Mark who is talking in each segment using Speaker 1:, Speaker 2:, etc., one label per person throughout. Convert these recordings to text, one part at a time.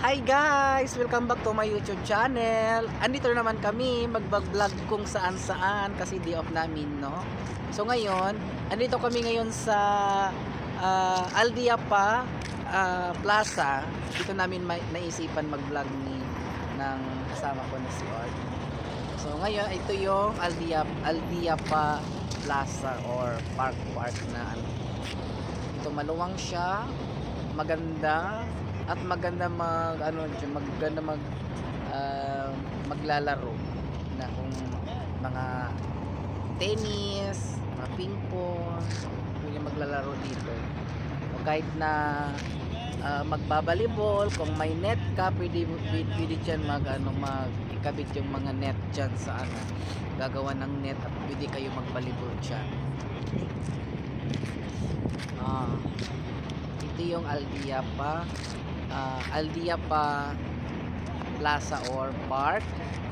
Speaker 1: Hi guys! Welcome back to my YouTube channel. Andito na naman kami mag-vlog kung saan-saan kasi day off namin, no? So ngayon, andito kami ngayon sa Aldiapa Plaza. Dito namin naisipan mag-vlog ng kasama ko na si Art. So ngayon, ito yung Aldiapa Plaza or park na ano. Ito maluwang siya, maganda at maganda maglalaro na kung mga tennis, mga ping pong, pwede maglalaro dito. O kahit na magbabalibol, kung may net ka, pwede dyan magikabit yung mga net dyan sa gagawa ng net at pwede kayo magbalibol dyan. Ito yung Aldiapa Plaza or Park.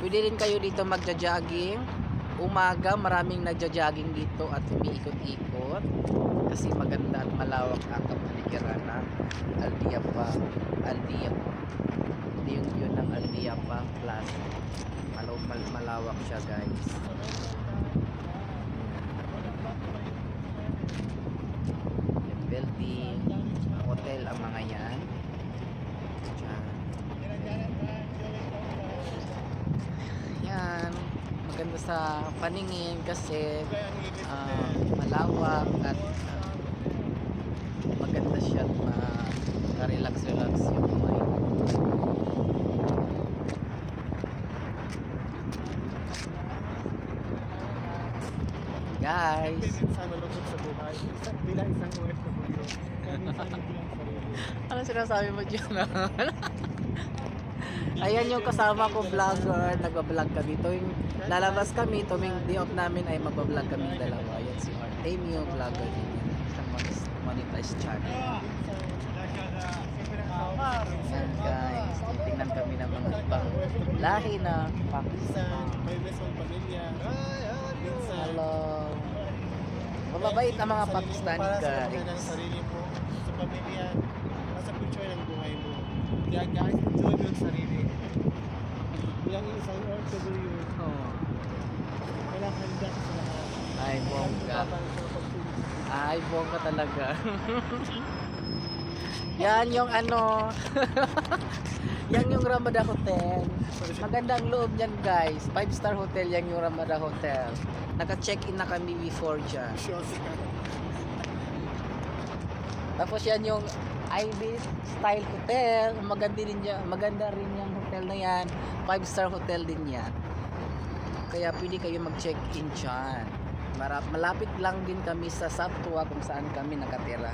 Speaker 1: Pwede rin kayo dito magja-jogging. Umaga maraming nagja-jogging dito at umiikot-ikot kasi maganda at malawak ang kapaligiran ng Aldiapa. Ito yung view ng Aldiapa Plaza. Malawak siya, guys. Yung building, hotel ang mga yan. Yan, maganda sa paningin kasi malawak at maganda siya at relax yung mind. Guys,
Speaker 2: malungkot sa buhay. Bilang isang OFW, minsan hindi lang sarili.
Speaker 1: ano sinasabi mo dyan? Ayan yung kasama ko vlogger, nagbablog kami. Tuwing lalabas kami, tuwing day off namin ay magbablog kami dalawa. Ayan si Artemio vlogger din yan. Isang monetized channel. Ayan guys, titingnan kami ng mga ibang lahi na Pakistan.
Speaker 2: May besong pamilya.
Speaker 1: Hello. Mababait ang mga Pakistani
Speaker 2: para sa buhay ng
Speaker 1: guys.
Speaker 2: sarili mo, sa pamilya, sa future ng buhay mo. Kaya guys, enjoy mo yung sarili. Bilang isang OFW, kailangan handa ka sa lahat.
Speaker 1: Ay, bongga. Ay, bongga talaga. Yan yung yan yung Ramada Hotel. Magandang loob yan guys. 5-star hotel yan yung Ramada Hotel. Naka-check-in na kami before dyan. Tapos yan yung Ibis Style Hotel. Maganda rin yung hotel na yan. 5-star hotel din yan. Kaya pwede kayo mag-check-in dyan. Malapit lang din kami sa Satwa kung saan kami nakatira.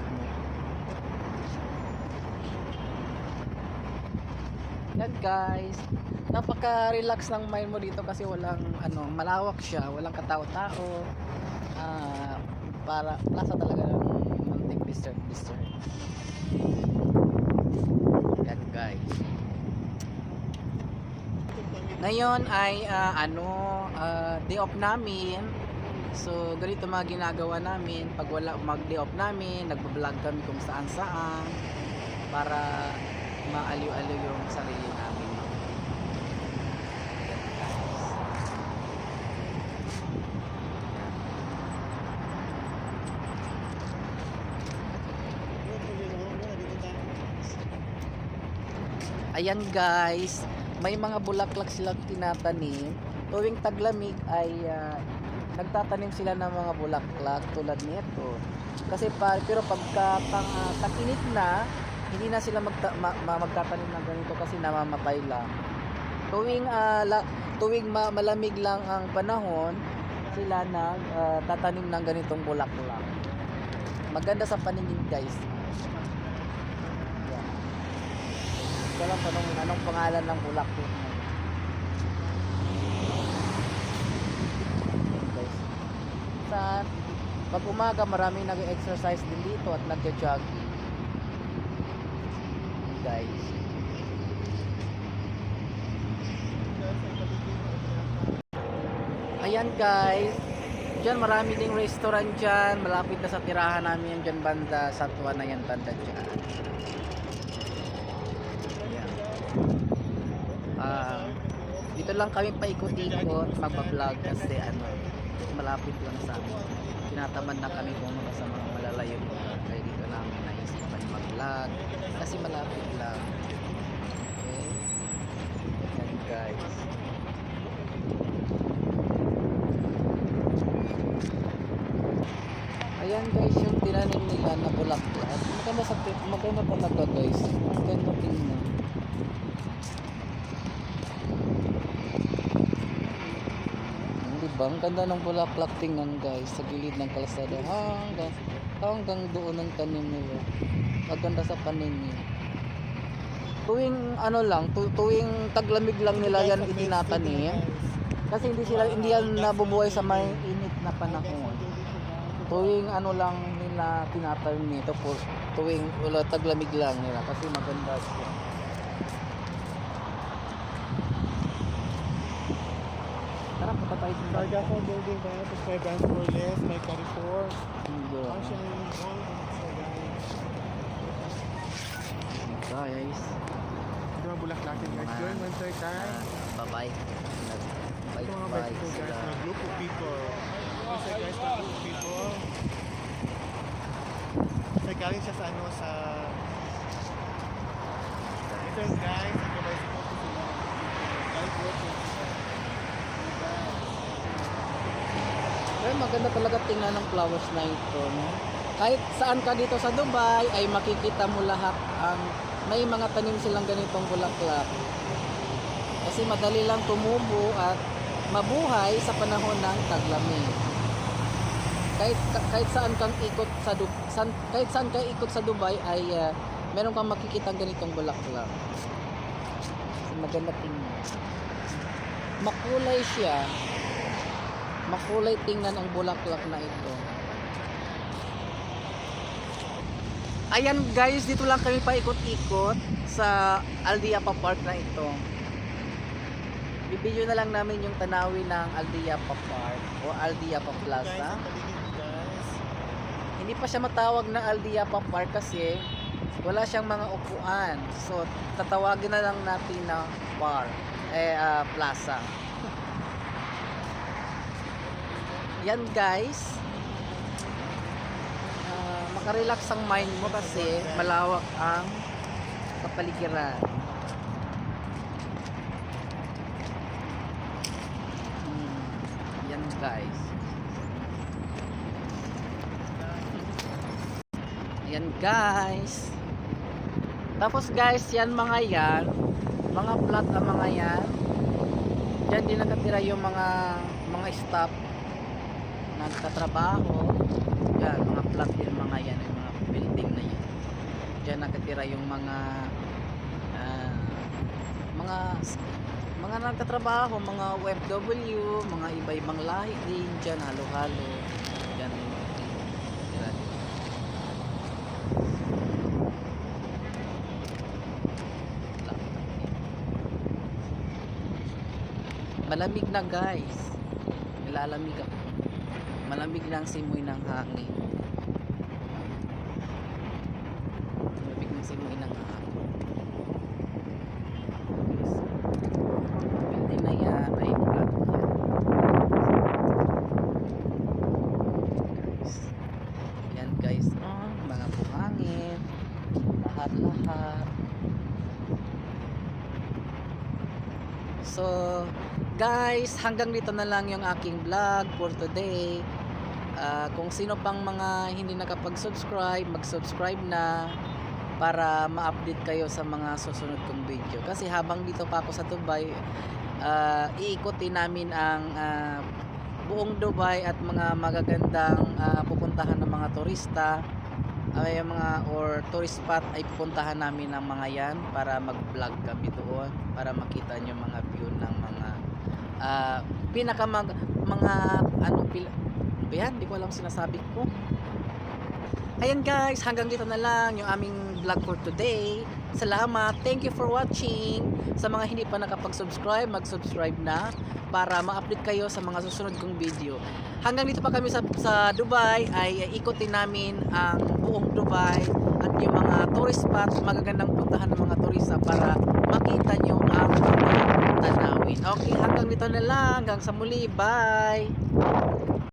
Speaker 1: Yan guys, napaka-relax ng mind mo dito kasi walang malawak siya, walang katao-tao. Para plaza talaga ng munting disturb. Yan guys. Ngayon ay day off namin. So ganito mga ginagawa namin pag wala mag-day off namin, nagba-vlog kami kung saan-saan para maaliw-aliw yung sarili namin. Ayan guys, may mga bulaklak silang tinatanim. Tuwing taglamig ay nagtatanim sila ng mga bulaklak tulad nito. Kasi pero pagka tag-init na, hindi na sila magtatanim ng ganito kasi namamatay lang. Tuwing malamig lang ang panahon, sila tatanim ng ganitong bulaklak. Maganda sa paningin guys. Yan. Ito lang anong pangalan ng bulaklak na. Guys. Pag umaga maraming nag-exercise din dito at nag-jogging. Guys. Ayan guys. Diyan marami ding restaurant diyan, malapit na sa tirahan namin yan diyan banda, Satwa na yan banda diyan. Ayan. Dito lang kami paikot-ikot magpa-vlog kasi malapit lang sa amin. Tinatamad na kami pumunta sa mga malalayong lugar kaya dito namin naisipan mag-vlog kasi malapit lang. Okay? Yan guys. Ayan guys yung tinanim nila na bulaklak. Maganda talaga guys. Maganda tingnan. Diba? Ang ganda ng bulaklak tingnan guys sa gilid ng kalsada hanggang doon ang tanim nila. Maganda sa paningin. Tuwing tuwing taglamig lang nila yan itinatanim. Kasi hindi yan nabubuhay sa may init na panahon. Tuwing lang nila tinatanim nito po tuwing taglamig lang nila kasi maganda siya. Tara, punta tayo sa
Speaker 2: Sargasso building ba? Tapos may Bank for Less, may Carrefour.
Speaker 1: mundo.
Speaker 2: Function in all sa guys.
Speaker 1: Guys,
Speaker 2: Ito mga bulaklakin guys. Join Winter time.
Speaker 1: bye-bye.
Speaker 2: Ito mga
Speaker 1: Bye-bye
Speaker 2: bicycle guys.
Speaker 1: sila.
Speaker 2: Mga group of people. Kasi guys, mga group of people. Kasi galing siya sa sa ito yung guys. Ito bicycle ko sila. Guys, working.
Speaker 1: Pero maganda talaga tingnan ng flowers na ito, no? Kahit saan ka dito sa Dubai ay makikita mo lahat may mga tanim silang ganitong bulaklak. Kasi madali lang tumubo at mabuhay sa panahon ng taglamig. Kahit saan kang ikot kahit saan ka ikot sa Dubai ay meron kang makikita ganitong bulaklak. Kasi maganda tingnan. Makulay siya. Makulay tingnan ang bulaklak na ito. Ayan guys, dito lang kami paikot-ikot sa Aldiapa Park na ito. Bibidyo na lang namin yung tanawin ng Aldiapa Park o Aldiapa
Speaker 2: Guys,
Speaker 1: Plaza.
Speaker 2: ang paligid guys.
Speaker 1: Hindi pa siya matawag na Aldiapa Park kasi wala siyang mga upuan. So tatawagin na lang natin na park, plaza. Yan guys. Makarelax ang mind mo kasi malawak ang kapaligiran. Yan guys. Yan guys. Tapos guys, yan mga flat ang mga yan. Diyan din nakatira yung mga staff nagtatrabaho. Yan, mga flat din mga yan, yung mga building na yan. Diyan nakatira yung mga nagtatrabaho, mga OFW, mga iba-ibang lahi din diyan, halo-halo. Diyan yung nakatira. Malamig na guys. Nilalamig ako. Malamig na ang simoy ng hangin. Malamig ng simoy ng hangin. Building na yan ay flat yan. Guys. Yan guys. Mga buhangin. Lahat-lahat. So, guys, hanggang dito na lang yung aking vlog for today. Kung sino pang mga hindi nakapag-subscribe, mag-subscribe na para ma-update kayo sa mga susunod kong video. Kasi habang dito pa ako sa Dubai, iikutin namin ang buong Dubai at mga magagandang pupuntahan ng mga turista. Or tourist spot ay pupuntahan namin ng mga yan para mag-vlog kami doon para makita nyo mga view ng mga yan, di ko alam sinasabi ko. Ayan guys, hanggang dito na lang yung aming vlog for today. Salamat, thank you for watching. Sa mga hindi pa nakapag-subscribe, mag-subscribe na para ma-update kayo sa mga susunod kong video. Hanggang dito pa kami sa Dubai ay ikutin namin ang buong Dubai at yung mga tourist spots, magagandang puntahan ng mga turista para makita dito na lang. Hanggang sa muli. Bye!